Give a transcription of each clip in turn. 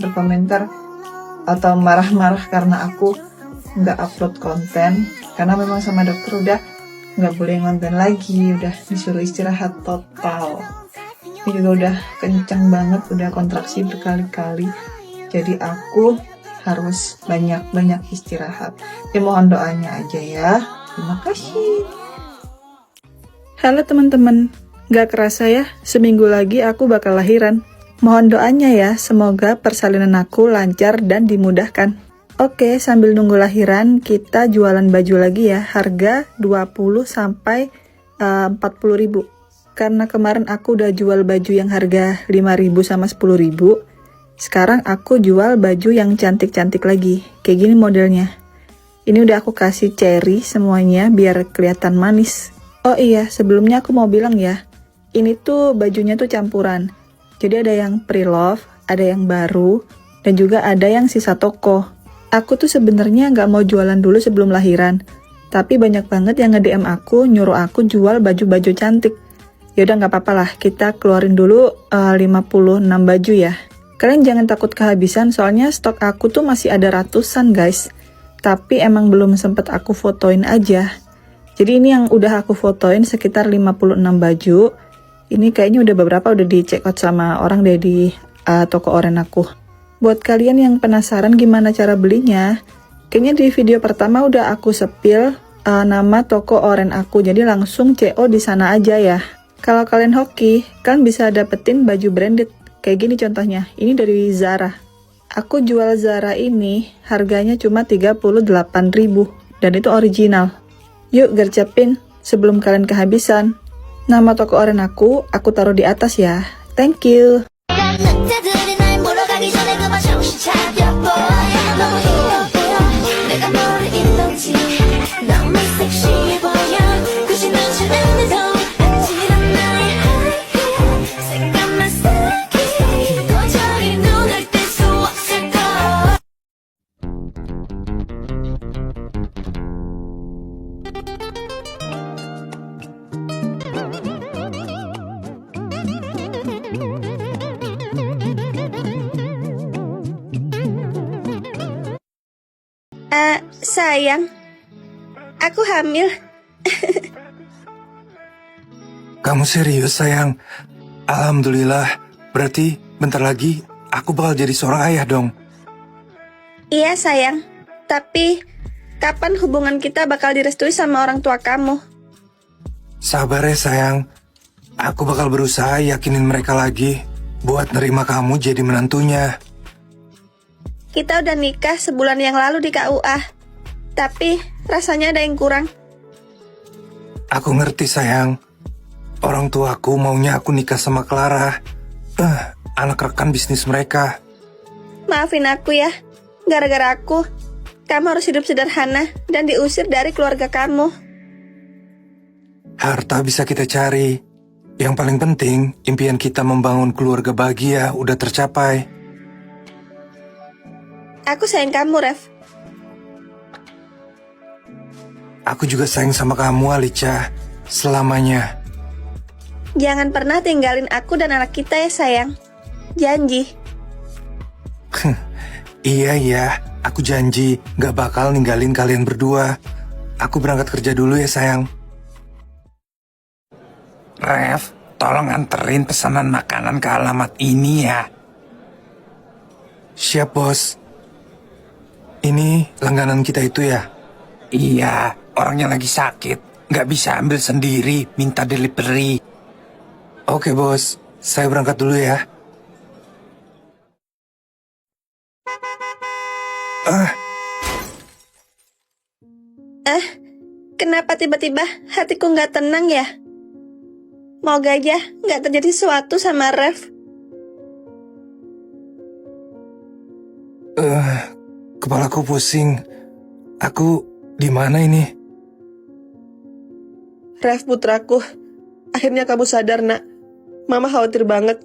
berkomentar atau marah-marah karena aku nggak upload konten, karena memang sama dokter udah nggak boleh ngonten lagi, udah disuruh istirahat total. Ini juga udah kencang banget, udah kontraksi berkali-kali, jadi aku harus banyak-banyak istirahat. Ya mohon doanya aja ya. Terima kasih. Halo teman-teman, gak kerasa ya, seminggu lagi aku bakal lahiran. Mohon doanya ya, semoga persalinan aku lancar dan dimudahkan. Oke, sambil nunggu lahiran, kita jualan baju lagi ya, harga 20 sampai 40 ribu. Karena kemarin aku udah jual baju yang harga 5 ribu sama 10 ribu, sekarang aku jual baju yang cantik-cantik lagi, kayak gini modelnya. Ini udah aku kasih cherry semuanya biar kelihatan manis. Oh iya, sebelumnya aku mau bilang ya, ini tuh bajunya tuh campuran. Jadi ada yang pre-love, ada yang baru, dan juga ada yang sisa toko. Aku tuh sebenarnya nggak mau jualan dulu sebelum lahiran, tapi banyak banget yang nge-DM aku, nyuruh aku jual baju-baju cantik. Yaudah nggak apa-apa lah, kita keluarin dulu 56 baju ya. Kalian jangan takut kehabisan, soalnya stok aku tuh masih ada ratusan guys. Tapi emang belum sempet aku fotoin aja. Jadi ini yang udah aku fotoin sekitar 56 baju. Ini kayaknya udah beberapa udah di check out sama orang deh di toko oren aku. Buat kalian yang penasaran gimana cara belinya, kayaknya di video pertama udah aku sepil nama toko oren aku. Jadi langsung CO di sana aja ya. Kalau kalian hoki, kalian bisa dapetin baju branded. Kayak gini contohnya, ini dari Zara. Aku jual Zara ini harganya cuma 38.000 dan itu original. Yuk gercepin sebelum kalian kehabisan. Nama toko oren aku taruh di atas ya. Thank you. Sayang, aku hamil. Kamu serius sayang? Alhamdulillah, berarti bentar lagi aku bakal jadi seorang ayah dong. Iya sayang, tapi kapan hubungan kita bakal direstui sama orang tua kamu? Sabar ya sayang, aku bakal berusaha yakinin mereka lagi buat nerima kamu jadi menantunya. Kita udah nikah sebulan yang lalu di KUA, tapi rasanya ada yang kurang. Aku ngerti sayang, orang tuaku maunya aku nikah sama Clara, anak rekan bisnis mereka. Maafin aku ya, gara-gara aku, kamu harus hidup sederhana dan diusir dari keluarga kamu. Harta bisa kita cari, yang paling penting impian kita membangun keluarga bahagia udah tercapai. Aku sayang kamu, Rev. Aku juga sayang sama kamu, Alicia, selamanya. Jangan pernah tinggalin aku dan anak kita ya sayang. Janji. Iya, aku janji gak bakal ninggalin kalian berdua. Aku berangkat kerja dulu ya sayang. Rev, tolong anterin pesanan makanan ke alamat ini ya. Siap bos. Ini langganan kita itu ya? Iya, orangnya lagi sakit, gak bisa ambil sendiri, minta delivery. Oke bos, saya berangkat dulu ya. Kenapa tiba-tiba hatiku nggak tenang ya? Moga aja nggak terjadi sesuatu sama Rev. Kepalaku pusing. Aku di mana ini? Rev putraku, akhirnya kamu sadar nak. Mama khawatir banget.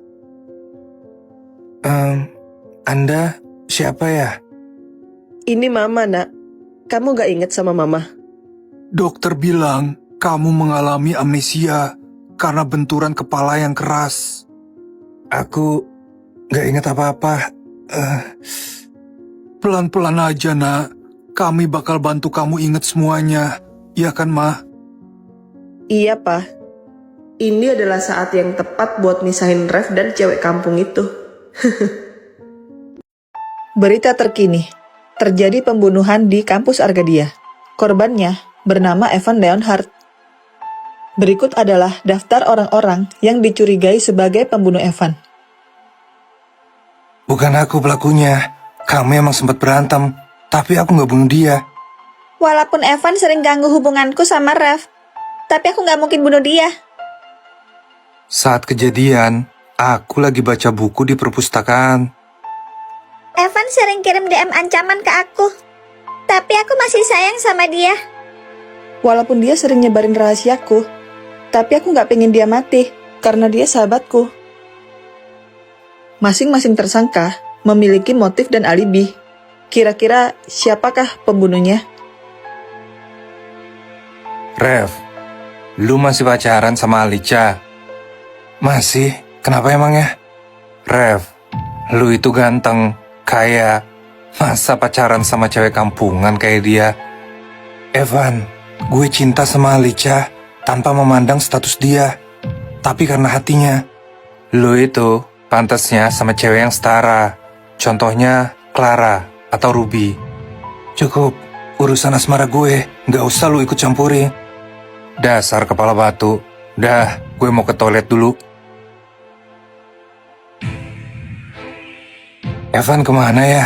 Anda siapa ya? Ini Mama nak. Kamu gak inget sama Mama? Dokter bilang kamu mengalami amnesia karena benturan kepala yang keras. Aku gak ingat apa-apa. Pelan-pelan aja, nak. Kami bakal bantu kamu ingat semuanya. Iya kan, Ma? Iya, Pa. Ini adalah saat yang tepat buat misahin Rev dan cewek kampung itu. Berita terkini, terjadi pembunuhan di kampus Arcadia. Korbannya bernama Evan Leonhardt. Berikut adalah daftar orang-orang yang dicurigai sebagai pembunuh Evan. Bukan aku pelakunya. Kami emang sempat berantem, tapi aku nggak bunuh dia. Walaupun Evan sering ganggu hubunganku sama Rev, tapi aku nggak mungkin bunuh dia. Saat kejadian, aku lagi baca buku di perpustakaan. Evan sering kirim DM ancaman ke aku, tapi aku masih sayang sama dia. Walaupun dia sering nyebarin rahasiaku, tapi aku nggak pengen dia mati, karena dia sahabatku. Masing-masing tersangka memiliki motif dan alibi. Kira-kira siapakah pembunuhnya? Rev, lu masih pacaran sama Alicia? Masih? Kenapa emangnya? Rev, lu itu ganteng, kaya. Masa pacaran sama cewek kampungan kayak dia? Evan, gue cinta sama Alicia tanpa memandang status dia. Tapi karena hatinya. Lu itu pantasnya sama cewek yang setara. Contohnya Clara atau Ruby. Cukup, urusan asmara gue gak usah lu ikut campuri. Dasar kepala batu. Dah, gue mau ke toilet dulu. Evan kemana ya?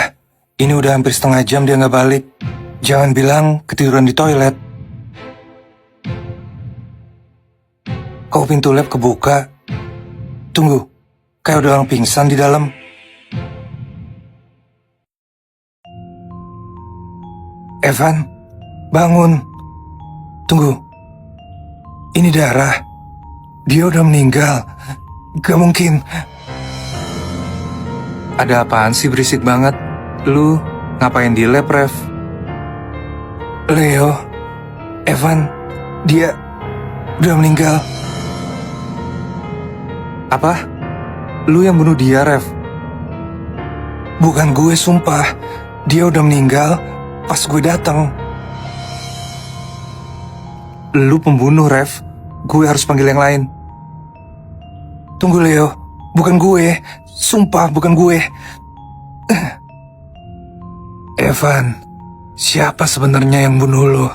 Ini udah hampir setengah jam dia gak balik. Jangan bilang ketiduran di toilet. Kok pintu lab kebuka? Tunggu, kayak ada orang pingsan di dalam. Evan, bangun. Tunggu. Ini darah. Dia udah meninggal. Gak mungkin. Ada apaan sih berisik banget? Lu ngapain di lab, Rev? Leo, Evan, dia udah meninggal. Apa? Lu yang bunuh dia, Rev? Bukan gue, sumpah. Dia udah meninggal pas gue datang. Lu pembunuh, Rev. Gue harus panggil yang lain. Tunggu, Leo. Bukan gue. Sumpah, bukan gue. Evan, siapa sebenarnya yang bunuh lo?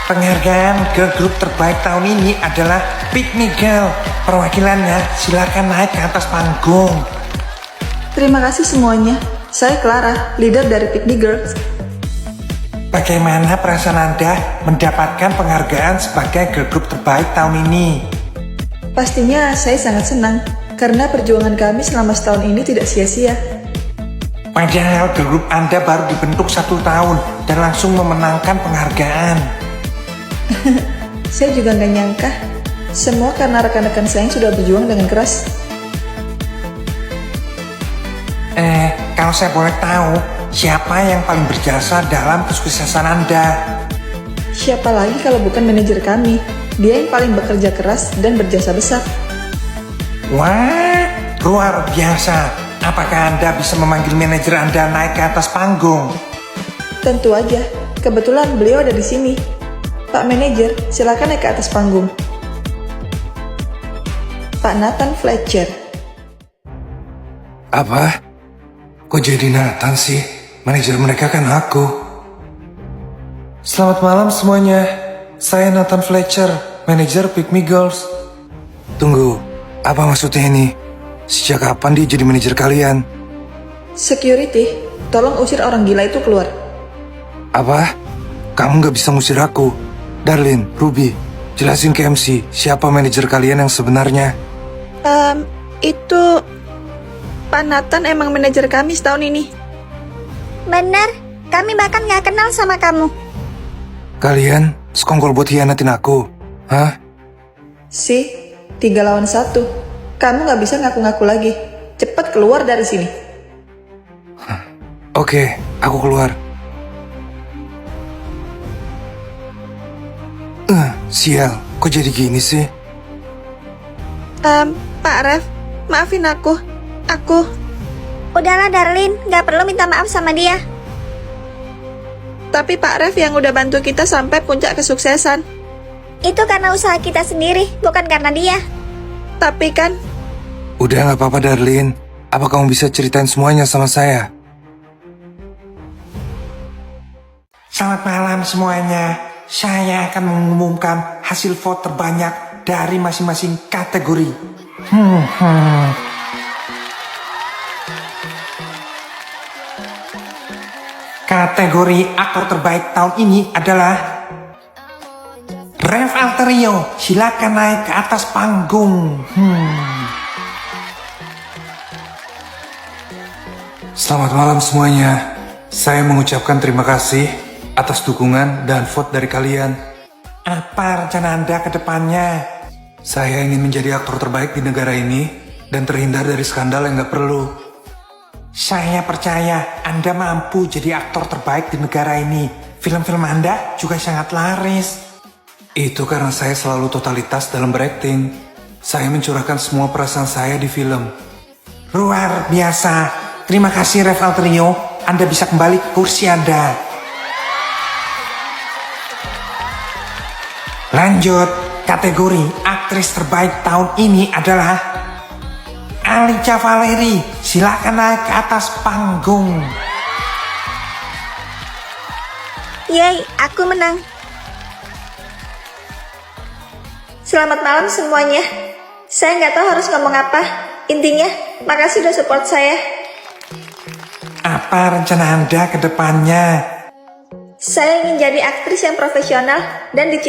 Penghargaan girl group terbaik tahun ini adalah Pick Me Girl. Perwakilannya silakan naik ke atas panggung. Terima kasih semuanya. Saya Clara, leader dari Pick Me Girls. Bagaimana perasaan Anda mendapatkan penghargaan sebagai girl group terbaik tahun ini? Pastinya saya sangat senang, karena perjuangan kami selama setahun ini tidak sia-sia. Padahal girl group Anda baru dibentuk 1 tahun dan langsung memenangkan penghargaan. Saya juga nggak nyangka. Semua karena rekan-rekan saya yang sudah berjuang dengan keras. Kalau saya boleh tahu, siapa yang paling berjasa dalam kesuksesan Anda? Siapa lagi kalau bukan manajer kami? Dia yang paling bekerja keras dan berjasa besar. Wah, luar biasa. Apakah Anda bisa memanggil manajer Anda naik ke atas panggung? Tentu aja, kebetulan beliau ada di sini. Pak manajer, silakan naik ke atas panggung. Pak Nathan Fletcher. Apa? Kok jadi Nathan sih? Manajer mereka kan aku. Selamat malam semuanya. Saya Nathan Fletcher, manajer Pick Me Girls. Tunggu, apa maksudnya ini? Sejak kapan dia jadi manajer kalian? Security, tolong usir orang gila itu keluar. Apa? Kamu gak bisa ngusir aku. Darlin, Ruby, jelasin ke MC siapa manajer kalian yang sebenarnya. Itu Pak Nathan emang manajer kami setahun ini. Benar, kami bahkan nggak kenal sama kamu. Kalian sekongkol buat hianatin aku, hah? Si, 3 lawan 1. Kamu nggak bisa ngaku-ngaku lagi. Cepat keluar dari sini. Oke, aku keluar. Sial. kok jadi gini sih? Pak Ref, maafin aku. Udahlah Darlin, gak perlu minta maaf sama dia. Tapi Pak Ref yang udah bantu kita sampai puncak kesuksesan. Itu karena usaha kita sendiri, bukan karena dia. Tapi kan, Udah gak apa-apa Darlin. Apa kamu bisa ceritain semuanya sama saya? Selamat malam semuanya. Saya akan mengumumkan hasil vote terbanyak dari masing-masing kategori. Kategori aktor terbaik tahun ini adalah Rev Alterio. Silakan naik ke atas panggung. Selamat malam semuanya. Saya mengucapkan terima kasih atas dukungan dan vote dari kalian. Apa rencana Anda ke depannya? Saya ingin menjadi aktor terbaik di negara ini dan terhindar dari skandal yang gak perlu. Saya percaya Anda mampu jadi aktor terbaik di negara ini. Film-film Anda juga sangat laris. Itu karena saya selalu totalitas dalam berakting. Saya mencurahkan semua perasaan saya di film. Luar biasa. Terima kasih Rev Alterio. Anda bisa kembali ke kursi Anda. Lanjut, kategori aktris terbaik tahun ini adalah Alicia Valeri. Silakan naik ke atas panggung. Yeay, aku menang. Selamat malam semuanya. Saya nggak tahu harus ngomong apa. Intinya, makasih udah support saya. Apa rencana Anda ke depannya? Saya ingin jadi aktris yang profesional dan dicintai